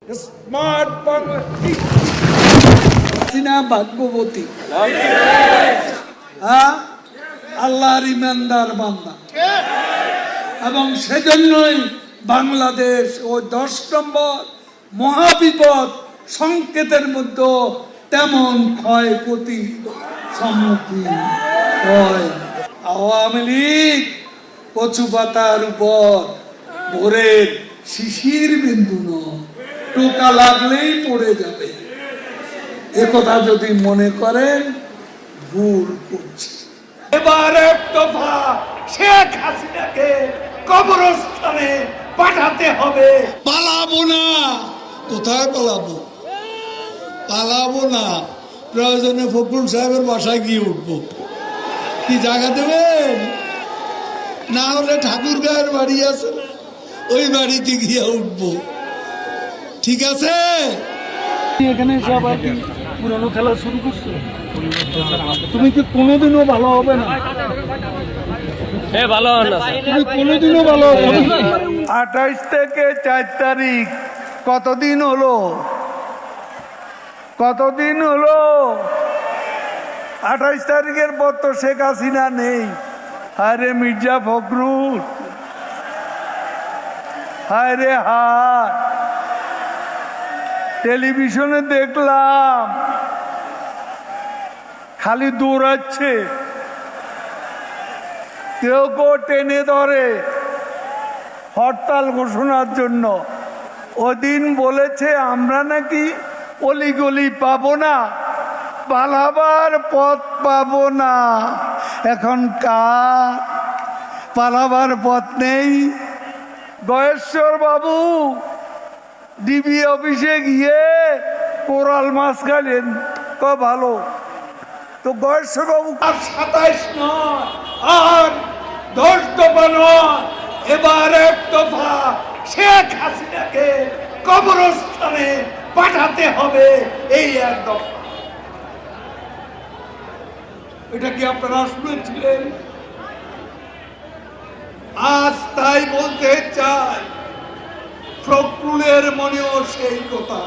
Smart Bangladesh ভাগ্যবতী, আল্লাহর ইমানদার বান্দা, এবং সেজন্যই বাংলাদেশ ওই 10 নম্বর মহাবিপদ সংকেতের মধ্যে তেমন ক্ষয়ক্ষতি সম্মুখীন হয়। আওয়ামী লীগ কচু পাতার উপর ভোরের শিশির বিন্দু নয়, টোকা লাগলেই পড়ে যাবে। একথা যদি মনে করেন ভুল করছে। এবার এক দফা শেখ হাসিনাকে কবরস্থানে পাঠাতে হবে। পালাবো না। কোথায় পালাবো? পালাবো না, প্রয়োজনে ফখরুল সাহেবের বাসায় গিয়ে উঠবো। কি জায়গা দেবেন? না হলে ঠাকুর গায়ের বাড়ি আছে, ওই বাড়িতে গিয়ে উঠবো। ঠিক আছে? এখানে সব আর কি পুরনো খেলা শুরু করছো? তুমি কি কোনোদিনও ভালো হবে না? ভালো না তুমি কোনোদিনও ভালো হবে না। 28 থেকে 4 তারিখ কতদিন হলো? কতদিন হলো? 28 তারিখের পর তো শেখ হাসিনা নেই। আরে মির্জা ফখরুল, হায় রে হায়, টেলিভিশনে দেখলাম খালি দৌড়াচ্ছে, কেউ কেউ টেনে ধরে হরতাল ঘোষণার জন্য। ওদিন বলেছে আমরা নাকি অলিগলি পাবো না, পালাবার পথ পাবো না। এখন কার পালাবার পথ নেই? গয়েশ্বর বাবু ডিবি অফিসে গিয়ে কোরাল মাছ খাইলেন, ভালো তো। গয়েশ্বর বাবু আর 27 নয়, আর 10 দফা নয়, এবার এক দফা শেখ হাসিনাকে কবরস্থানে পাঠাতে হবে। এই এক দফা। এটা কি আপনারা শুনেছিলেন? আজ তাই বলতে চাই, ফখরুলের মনেও সেই কথা।